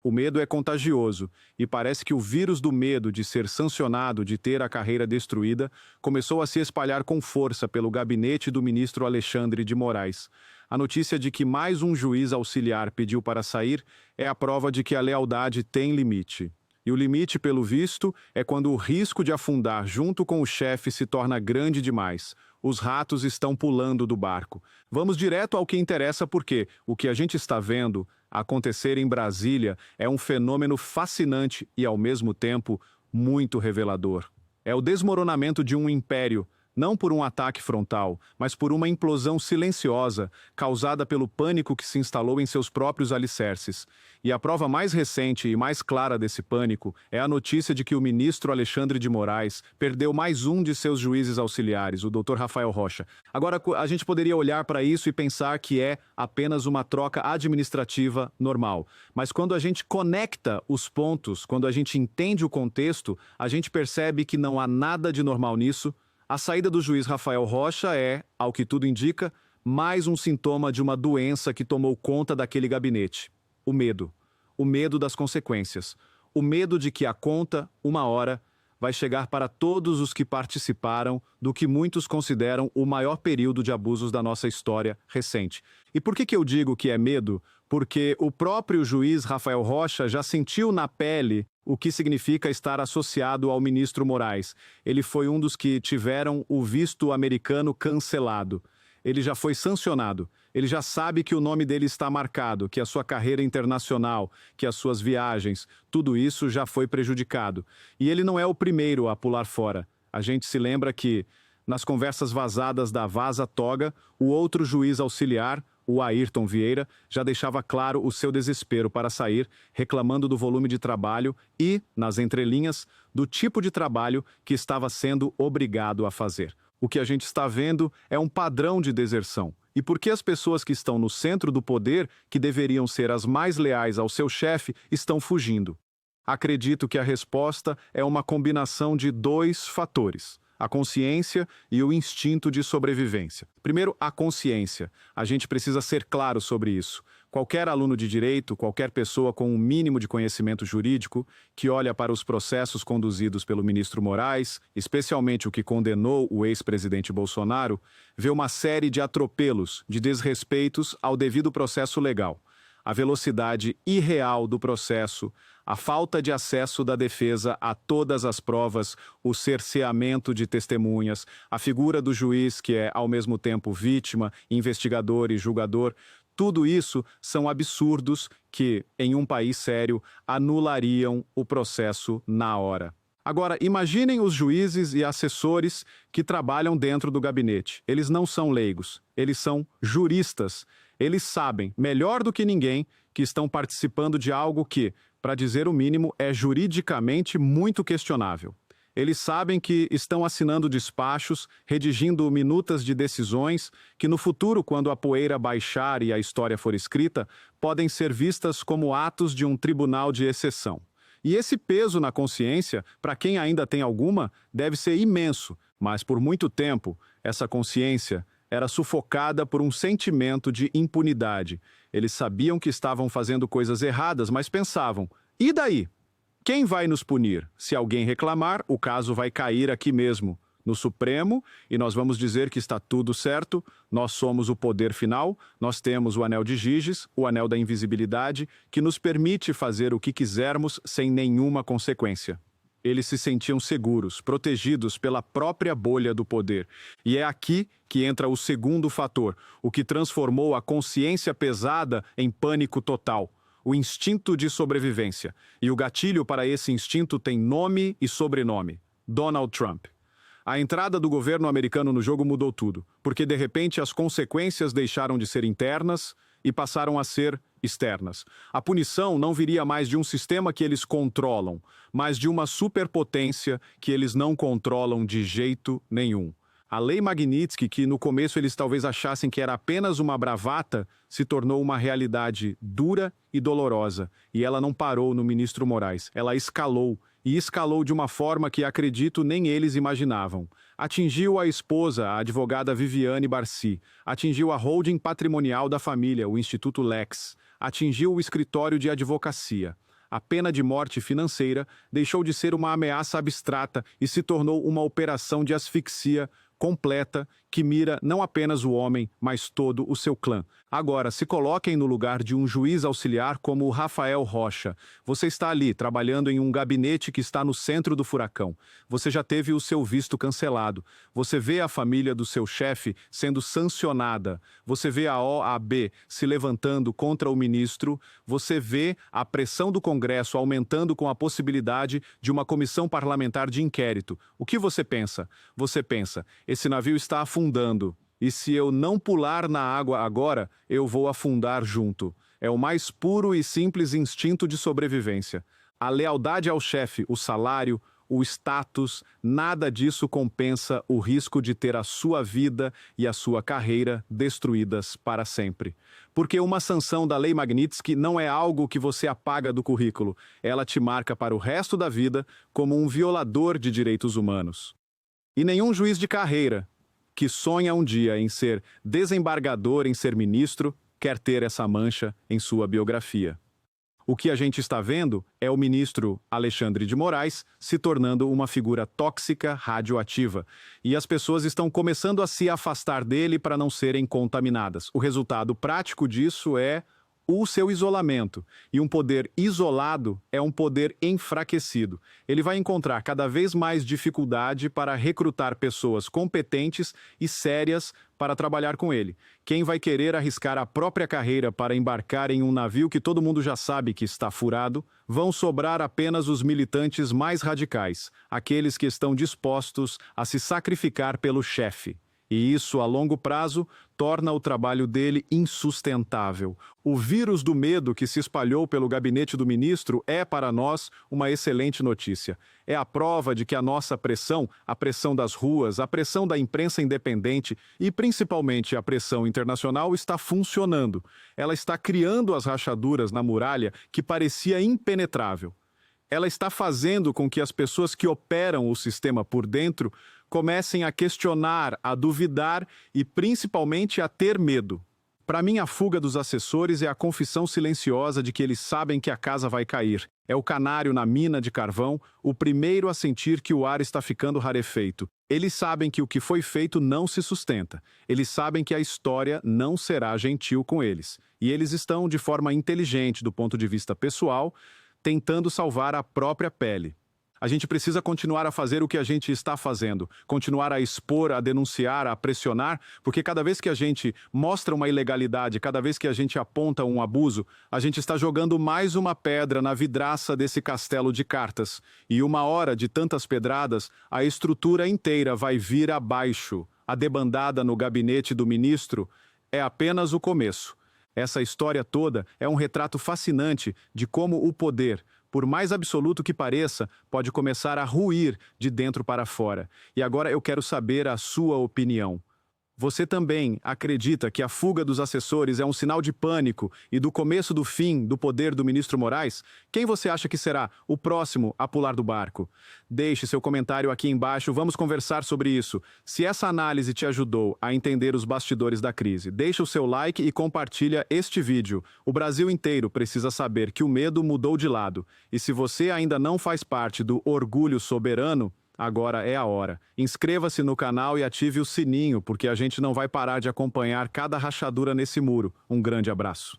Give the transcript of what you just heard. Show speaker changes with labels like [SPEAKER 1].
[SPEAKER 1] O medo é contagioso, e parece que o vírus do medo de ser sancionado, de ter a carreira destruída, começou a se espalhar com força pelo gabinete do ministro Alexandre de Moraes. A notícia de que mais um juiz auxiliar pediu para sair é a prova de que a lealdade tem limite. E o limite, pelo visto, é quando o risco de afundar junto com o chefe se torna grande demais. Os ratos estão pulando do barco. Vamos direto ao que interessa, porque o que a gente está vendo acontecer em Brasília é um fenômeno fascinante e, ao mesmo tempo, muito revelador. É o desmoronamento de um império, não por um ataque frontal, mas por uma implosão silenciosa, causada pelo pânico que se instalou em seus próprios alicerces. E a prova mais recente e mais clara desse pânico é a notícia de que o ministro Alexandre de Moraes perdeu mais um de seus juízes auxiliares, o Dr. Rafael Rocha. Agora, a gente poderia olhar para isso e pensar que é apenas uma troca administrativa normal. Mas quando a gente conecta os pontos, quando a gente entende o contexto, a gente percebe que não há nada de normal nisso. A saída do juiz Rafael Rocha é, ao que tudo indica, mais um sintoma de uma doença que tomou conta daquele gabinete. O medo. O medo das consequências. O medo de que a conta, uma hora, vai chegar para todos os que participaram do que muitos consideram o maior período de abusos da nossa história recente. E por que eu digo que é medo? Porque o próprio juiz Rafael Rocha já sentiu na pele o que significa estar associado ao ministro Moraes. Ele foi um dos que tiveram o visto americano cancelado. Ele já foi sancionado. Ele já sabe que o nome dele está marcado, que a sua carreira internacional, que as suas viagens, tudo isso já foi prejudicado. E ele não é o primeiro a pular fora. A gente se lembra que, nas conversas vazadas da Vaza Toga, o outro juiz auxiliar, o Ayrton Vieira, já deixava claro o seu desespero para sair, reclamando do volume de trabalho e, nas entrelinhas, do tipo de trabalho que estava sendo obrigado a fazer. O que a gente está vendo é um padrão de deserção. E por que as pessoas que estão no centro do poder, que deveriam ser as mais leais ao seu chefe, estão fugindo? Acredito que a resposta é uma combinação de dois fatores: a consciência e o instinto de sobrevivência. Primeiro, a consciência. A gente precisa ser claro sobre isso. Qualquer aluno de direito, qualquer pessoa com um mínimo de conhecimento jurídico, que olha para os processos conduzidos pelo ministro Moraes, especialmente o que condenou o ex-presidente Bolsonaro, vê uma série de atropelos, de desrespeitos ao devido processo legal. A velocidade irreal do processo, a falta de acesso da defesa a todas as provas, o cerceamento de testemunhas, a figura do juiz que é, ao mesmo tempo, vítima, investigador e julgador, tudo isso são absurdos que, em um país sério, anulariam o processo na hora. Agora, imaginem os juízes e assessores que trabalham dentro do gabinete. Eles não são leigos, eles são juristas. Eles sabem, melhor do que ninguém, que estão participando de algo que, para dizer o mínimo, é juridicamente muito questionável. Eles sabem que estão assinando despachos, redigindo minutas de decisões, que no futuro, quando a poeira baixar e a história for escrita, podem ser vistas como atos de um tribunal de exceção. E esse peso na consciência, para quem ainda tem alguma, deve ser imenso, mas por muito tempo, essa consciência era sufocada por um sentimento de impunidade. Eles sabiam que estavam fazendo coisas erradas, mas pensavam: e daí? Quem vai nos punir? Se alguém reclamar, o caso vai cair aqui mesmo, no Supremo, e nós vamos dizer que está tudo certo, nós somos o poder final, nós temos o anel de Giges, o anel da invisibilidade, que nos permite fazer o que quisermos sem nenhuma consequência. Eles se sentiam seguros, protegidos pela própria bolha do poder. E é aqui que entra o segundo fator, o que transformou a consciência pesada em pânico total: o instinto de sobrevivência. E o gatilho para esse instinto tem nome e sobrenome: Donald Trump. A entrada do governo americano no jogo mudou tudo, porque de repente as consequências deixaram de ser internas e passaram a ser externas. A punição não viria mais de um sistema que eles controlam, mas de uma superpotência que eles não controlam de jeito nenhum. A Lei Magnitsky, que no começo eles talvez achassem que era apenas uma bravata, se tornou uma realidade dura e dolorosa. E ela não parou no ministro Moraes, ela escalou. E escalou de uma forma que, acredito, nem eles imaginavam. Atingiu a esposa, a advogada Viviane Barci. Atingiu a holding patrimonial da família, o Instituto Lex. Atingiu o escritório de advocacia. A pena de morte financeira deixou de ser uma ameaça abstrata e se tornou uma operação de asfixia completa que mira não apenas o homem, mas todo o seu clã. Agora, se coloquem no lugar de um juiz auxiliar como o Rafael Rocha. Você está ali, trabalhando em um gabinete que está no centro do furacão. Você já teve o seu visto cancelado. Você vê a família do seu chefe sendo sancionada. Você vê a OAB se levantando contra o ministro. Você vê a pressão do Congresso aumentando com a possibilidade de uma comissão parlamentar de inquérito. O que você pensa? Você pensa, esse navio está afundando. E se eu não pular na água agora, eu vou afundar junto. É o mais puro e simples instinto de sobrevivência. A lealdade ao chefe, o salário, o status, nada disso compensa o risco de ter a sua vida e a sua carreira destruídas para sempre. Porque uma sanção da Lei Magnitsky não é algo que você apaga do currículo. Ela te marca para o resto da vida como um violador de direitos humanos. E nenhum juiz de carreira que sonha um dia em ser desembargador, em ser ministro, quer ter essa mancha em sua biografia. O que a gente está vendo é o ministro Alexandre de Moraes se tornando uma figura tóxica, radioativa. E as pessoas estão começando a se afastar dele para não serem contaminadas. O resultado prático disso é o seu isolamento. E um poder isolado é um poder enfraquecido. Ele vai encontrar cada vez mais dificuldade para recrutar pessoas competentes e sérias para trabalhar com ele. Quem vai querer arriscar a própria carreira para embarcar em um navio que todo mundo já sabe que está furado, vão sobrar apenas os militantes mais radicais, aqueles que estão dispostos a se sacrificar pelo chefe. E isso, a longo prazo, torna o trabalho dele insustentável. O vírus do medo que se espalhou pelo gabinete do ministro é, para nós, uma excelente notícia. É a prova de que a nossa pressão, a pressão das ruas, a pressão da imprensa independente e, principalmente, a pressão internacional está funcionando. Ela está criando as rachaduras na muralha que parecia impenetrável. Ela está fazendo com que as pessoas que operam o sistema por dentro comecem a questionar, a duvidar e principalmente a ter medo. Para mim, a fuga dos assessores é a confissão silenciosa de que eles sabem que a casa vai cair. É o canário na mina de carvão, o primeiro a sentir que o ar está ficando rarefeito. Eles sabem que o que foi feito não se sustenta. Eles sabem que a história não será gentil com eles. E eles estão, de forma inteligente do ponto de vista pessoal, tentando salvar a própria pele. A gente precisa continuar a fazer o que a gente está fazendo, continuar a expor, a denunciar, a pressionar, porque cada vez que a gente mostra uma ilegalidade, cada vez que a gente aponta um abuso, a gente está jogando mais uma pedra na vidraça desse castelo de cartas. E uma hora de tantas pedradas, a estrutura inteira vai vir abaixo. A debandada no gabinete do ministro é apenas o começo. Essa história toda é um retrato fascinante de como o poder, por mais absoluto que pareça, pode começar a ruir de dentro para fora. E agora eu quero saber a sua opinião. Você também acredita que a fuga dos assessores é um sinal de pânico e do começo do fim do poder do ministro Moraes? Quem você acha que será o próximo a pular do barco? Deixe seu comentário aqui embaixo, vamos conversar sobre isso. Se essa análise te ajudou a entender os bastidores da crise, deixa o seu like e compartilha este vídeo. O Brasil inteiro precisa saber que o medo mudou de lado. E se você ainda não faz parte do orgulho soberano, agora é a hora. Inscreva-se no canal e ative o sininho, porque a gente não vai parar de acompanhar cada rachadura nesse muro. Um grande abraço.